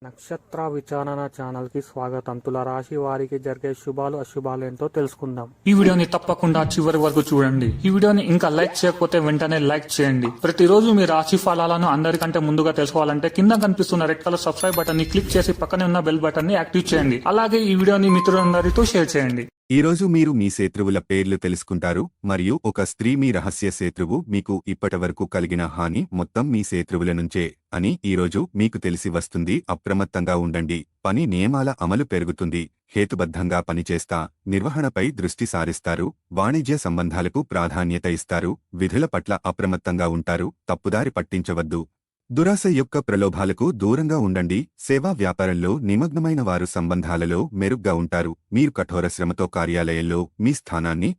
నక్షత్ర విచారణ ఛానల్ కి స్వాగతం. తులారాశి వారికి జరిగే శుభాలు అశుభాలు ఏంటో తెలుసుకుందాం. ఈ వీడియోని తప్పకుండా చివరి వరకు చూడండి. ఈ వీడియోని ఇంకా లైక్ చేయకపోతే వెంటనే లైక్ చేయండి. ప్రతిరోజు మీ రాశి ఫలాలను అందరికంటే ముందుగా తెలుసుకోవాలంటే కింద కనిపిస్తున్న రెడ్ కలర్ సబ్స్క్రైబ్ బటన్ ని క్లిక్ చేసి పక్కనే ఉన్న బెల్ బటన్ ని యాక్టివ్ చేయండి. అలాగే ఈ వీడియోని మిత్రులందరితో షేర్ చేయండి. ఈరోజు మీరు మీ శత్రువుల పేర్లు తెలుసుకుంటారు మరియు ఒక స్త్రీ మీ రహస్య శత్రువు మీకు ఇప్పటివరకు కలిగిన హాని మొత్తం మీ శత్రువుల నుంచే అని ఈరోజు మీకు తెలిసి వస్తుంది. అప్రమత్తంగా ఉండండి. పని నియమాల అమలు పెరుగుతుంది. హేతుబద్ధంగా పనిచేస్తా నిర్వహణపై దృష్టి సారిస్తారు. వాణిజ్య సంబంధాలకు ప్రాధాన్యత ఇస్తారు. విధుల పట్ల అప్రమత్తంగా ఉంటారు. తప్పుదారి పట్టించవద్దు. దురాశ యొక్క ప్రలోభాలకు దూరంగా ఉండండి. సేవా వ్యాపారంలో నిమగ్నమైన వారు సంబంధాలలో మెరుగ్గా ఉంటారు. మీరు కఠోర శ్రమతో కార్యాలయంలో మీ స్థానాన్ని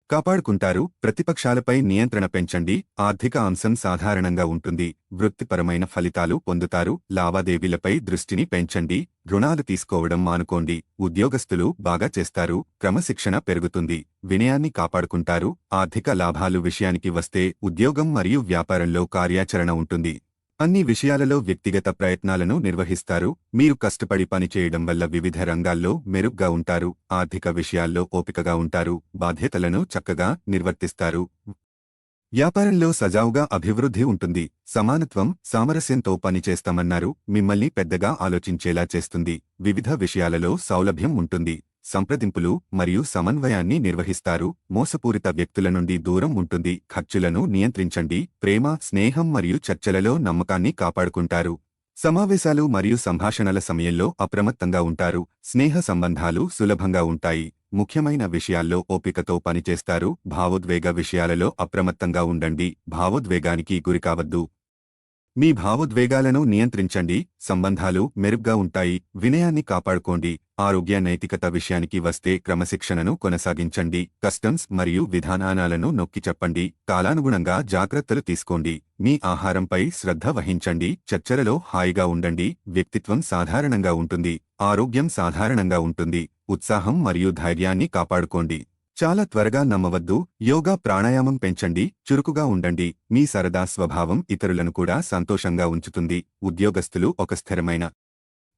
కాపాడుకుంటారు. ప్రతిపక్షాలపై నియంత్రణ పెంచండి. ఆర్థిక అంశం సాధారణంగా ఉంటుంది. వృత్తిపరమైన ఫలితాలు పొందుతారు. లావాదేవీలపై దృష్టిని పెంచండి. రుణాలు తీసుకోవడం మానుకోండి. ఉద్యోగస్తులు బాగా చేస్తారు. క్రమశిక్షణ పెరుగుతుంది. వినయాన్ని కాపాడుకుంటారు. ఆర్థిక లాభాలు విషయానికి వస్తే ఉద్యోగం మరియు వ్యాపారంలో కార్యాచరణ ఉంటుంది. అన్ని విషయాలలో వ్యక్తిగత ప్రయత్నాలను నిర్వహిస్తారు. మీరు కష్టపడి పనిచేయడం వల్ల వివిధ రంగాల్లో మెరుగ్గా ఉంటారు. ఆర్థిక విషయాల్లో ఓపికగా ఉంటారు. బాధ్యతలను చక్కగా నిర్వర్తిస్తారు. వ్యాపారంలో సజావుగా అభివృద్ధి ఉంటుంది. సమానత్వం, సామరస్యంతో పనిచేస్తామన్నారు మిమ్మల్ని పెద్దగా ఆలోచించేలా చేస్తుంది. వివిధ విషయాలలో సౌలభ్యం ఉంటుంది. సంప్రదింపులు మరియు సమన్వయాన్ని నిర్వహిస్తారు. మోసపూరిత వ్యక్తుల నుండి దూరం ఉంటుంది. ఖర్చులను నియంత్రించండి. ప్రేమ, స్నేహం మరియు చర్చలలో నమ్మకాన్ని కాపాడుకుంటారు. సమావేశాలు మరియు సంభాషణల సమయంలో అప్రమత్తంగా ఉంటారు. స్నేహ సంబంధాలు సులభంగా ఉంటాయి. ముఖ్యమైన విషయాల్లో ఓపికతో పనిచేస్తారు. భావోద్వేగ విషయాలలో అప్రమత్తంగా ఉండండి. భావోద్వేగానికి గురికావద్దు. మీ భావోద్వేగాలను నియంత్రించండి. సంబంధాలు మెరుగ్గా ఉంటాయి. వినయాన్ని కాపాడుకోండి. ఆరోగ్య నైతికత విషయానికి వస్తే క్రమశిక్షణను కొనసాగించండి. కస్టమ్స్ మరియు విధానాలను నొక్కి చెప్పండి. కాలానుగుణంగా జాగ్రత్తలు తీసుకోండి. మీ ఆహారంపై శ్రద్ధ వహించండి. చర్చలలో హాయిగా ఉండండి. వ్యక్తిత్వం సాధారణంగా ఉంటుంది. ఆరోగ్యం సాధారణంగా ఉంటుంది. ఉత్సాహం మరియు ధైర్యాన్ని కాపాడుకోండి. చాలా త్వరగా నమ్మవద్దు. యోగా, ప్రాణాయామం పెంచండి. చురుకుగా ఉండండి. మీ సరదా స్వభావం ఇతరులను కూడా సంతోషంగా ఉంచుతుంది. ఉద్యోగస్తులు ఒక స్థిరమైన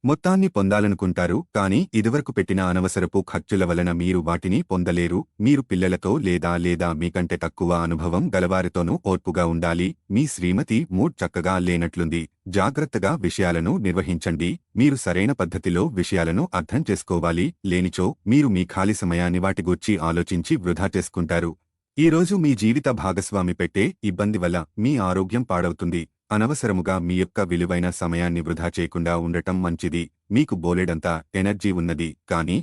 మొత్తాన్ని పొందాలనుకుంటారు. కానీ ఇదివరకు పెట్టిన అనవసరపు ఖర్చుల వలన మీరు వాటిని పొందలేరు. మీరు పిల్లలతో లేదా మీకంటే తక్కువ అనుభవం గలవారితోనూ ఓర్పుగా ఉండాలి. మీ శ్రీమతి మూడ్ చక్కగా లేనట్లుంది. జాగ్రత్తగా విషయాలను నిర్వహించండి. మీరు సరైన పద్ధతిలో విషయాలను అర్థం చేసుకోవాలి. లేనిచో మీరు మీ ఖాళీ సమయాన్ని వాటిగూర్చి ఆలోచించి వృధా చేసుకుంటారు. ఈరోజు మీ జీవిత భాగస్వామి పెట్టే ఇబ్బంది వల్ల మీ ఆరోగ్యం పాడవుతుంది. అనవసరముగా మీ యొక్క విలువైన సమయాన్ని వృధా చేయకుండా ఉండటం మంచిది. మీకు బోలెడంత ఎనర్జీ ఉన్నది, కానీ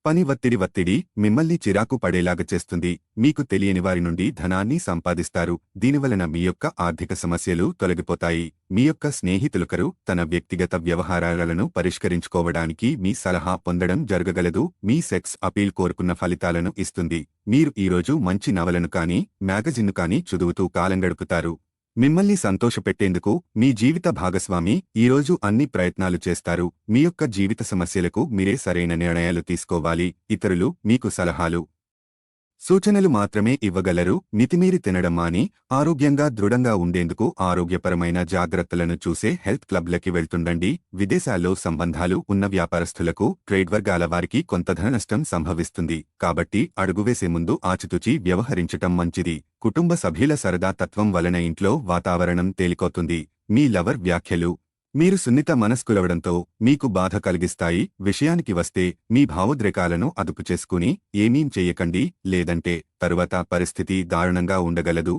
పని ఒత్తిడి మిమ్మల్ని చిరాకు పడేలాగా చేస్తుంది. మీకు తెలియని వారి నుండి ధనాన్ని సంపాదిస్తారు. దీనివలన మీ యొక్క ఆర్థిక సమస్యలు తొలగిపోతాయి. మీ యొక్క స్నేహితులొకరు తన వ్యక్తిగత వ్యవహారాలను పరిష్కరించుకోవడానికి మీ సలహా పొందడం జరగగలదు. మీ సెక్స్ అపీల్ కోరుకున్న ఫలితాలను ఇస్తుంది. మీరు ఈరోజు మంచి నవలను కానీ మ్యాగజిన్ను కానీ చదువుతూ కాలం గడుపుతారు. మిమ్మల్ని సంతోషపెట్టేందుకు మీ జీవిత భాగస్వామి ఈరోజు అన్ని ప్రయత్నాలు చేస్తారు. మీ యొక్క జీవిత సమస్యలకు మీరే సరైన నిర్ణయాలు తీసుకోవాలి. ఇతరులు మీకు సలహాలు, సూచనలు మాత్రమే ఇవ్వగలరు. మితిమీరి తినడం మాని ఆరోగ్యంగా దృఢంగా ఉండేందుకు ఆరోగ్యపరమైన జాగ్రత్తలను చూసే హెల్త్ క్లబ్లకి వెళ్తుండండి. విదేశాల్లో సంబంధాలు ఉన్న వ్యాపారస్తులకు, ట్రేడ్ వర్గాల వారికి కొంత ధన నష్టం సంభవిస్తుంది. కాబట్టి అడుగువేసే ముందు ఆచితూచి వ్యవహరించటం మంచిది. కుటుంబ సభ్యుల సరదా తత్వం వలన ఇంట్లో వాతావరణం తేలికవుతుంది. మీ లవర్ వ్యాఖ్యలు మీరు సున్నిత మనస్కులవడంతో మీకు బాధ కలిగిస్తాయి. విషయానికి వస్తే మీ భావోద్రేకాలను అదుపు చేసుకుని ఏమీం చెయ్యకండి, లేదంటే తరువాత పరిస్థితి దారుణంగా ఉండగలదు.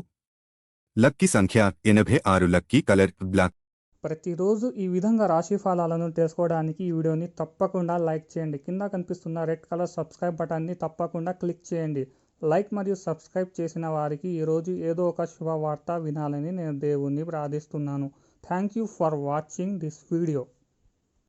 లక్కీ సంఖ్య 86. Lucky colour black. ప్రతిరోజు ఈ విధంగా రాశి ఫలాలను తెలుసుకోవడానికి ఈ వీడియోని తప్పకుండా లైక్ చేయండి. కింద కనిపిస్తున్న రెడ్ కలర్ సబ్స్క్రైబ్ బటన్ని తప్పకుండా క్లిక్ చేయండి. లైక్ మరియు సబ్స్క్రైబ్ చేసిన వారికి ఈరోజు ఏదో ఒక శుభవార్త వినాలని నేను దేవుణ్ణి ప్రార్థిస్తున్నాను. Thank you for watching this video.